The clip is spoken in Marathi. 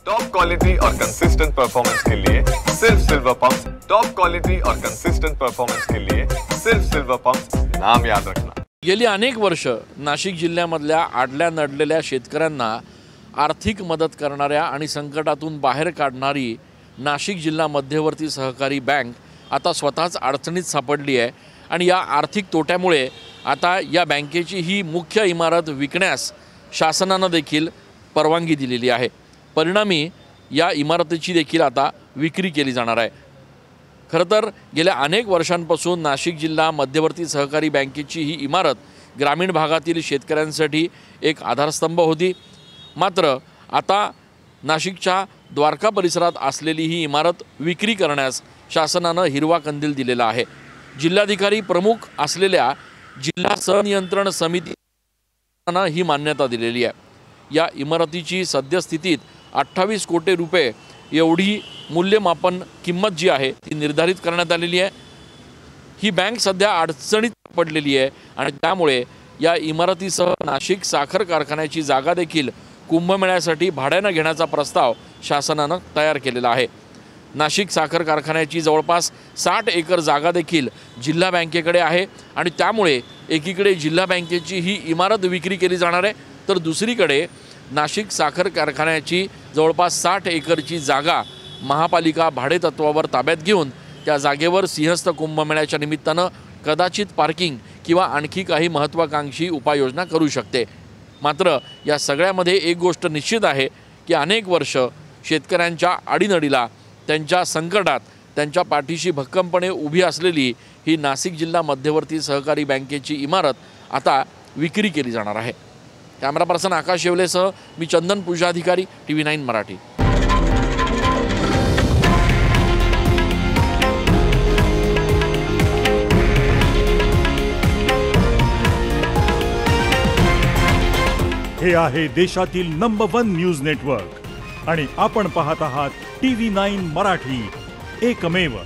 टॉप क्वालिटी और कंसिस्टेंट परफॉर्मेंस के लिए सिर्फ सिल्वर पंप्स। टॉप क्वालिटी और कंसिस्टेंट परफॉर्मेंस के लिए सिर्फ सिल्वर पंप्स, नाम याद रखना। गेली अनेक वर्ष नाशिक जिल्ह्यामधल्या आडल्या नडलेल्या शेतकऱ्यांना आर्थिक मदत करणाऱ्या आणि संकटातून बाहेर काढणारी नाशिक जिल्हा मध्यवर्ती सहकारी बँक आता स्वतःच अडचणीत सापडली आहे आणि या आर्थिक तोट्यामुळे आता या बँकेची ही मुख्य इमारत विकण्यास शासनाने देखील परवानगी दिलेली आहे। परिणामी या इमारतीची देखील आता विक्री केली जाणार आहे। खरं तर गेल्या अनेक वर्षांपासून नाशिक जिल्हा मध्यवर्ती सहकारी बँकेची ही इमारत ग्रामीण भागातील शेतकऱ्यांसाठी एक आधारस्तंभ होती। मात्र आता नाशिकच्या द्वारका परिसरात असलेली ही इमारत विक्री करण्यास शासनाने हिरवा कंदील दिलेला आहे। जिल्हाधिकारी प्रमुख असलेल्या जिल्हा संनियंत्रण समितीने ही मान्यता दिलेली आहे। या इमारतीची सद्यस्थितीत 28 कोटी रुपये एवढी मूल्यमापन किंमत जी आहे ती निर्धारित करण्यात आलेली आहे। ही बँक सध्या अडचणीत पडलेली आहे आणि त्यामुळे या इमारतीसह नाशिक साखर कारखान्याची जागा देखील कुंभमेळ्यासाठी भाड्याने घेण्याचा प्रस्ताव शासनाने तयार केलेला आहे। नाशिक साखर कारखान्याची जवळपास 60 एकर जागा देखील जिल्हा बँकेकडे आहे आणि त्यामुळे एकीकडे जिल्हा बँकेची ही इमारत विक्री केली जाणार आहे, तर दुसरीकडे नाशिक साखर कारखान्याची जवळपास 60 एकरची जागा महापालिका भाडेतत्वावर ताब्यात घेऊन त्या जागेवर सिंहस्थ कुंभमेळ्याच्या निमित्तानं कदाचित पार्किंग किंवा आणखी काही महत्त्वाकांक्षी उपाययोजना करू शकते। मात्र या सगळ्यामध्ये एक गोष्ट निश्चित आहे की अनेक वर्ष शेतकऱ्यांच्या अडीनडीला त्यांच्या संकटात त्यांच्या पाठीशी भक्कमपणे उभी असलेली ही नाशिक जिल्हा मध्यवर्ती सहकारी बँकेची इमारत आता विक्री केली जाणार आहे। कॅमेरा पर्सन आकाश येवलेसह मी चंदन पूजाधिकारी, TV9 मराठी। हे आहे देशातील नंबर 1 न्यूज नेटवर्क आणि आपण पाहत आहात TV9 मराठी, एकमेव।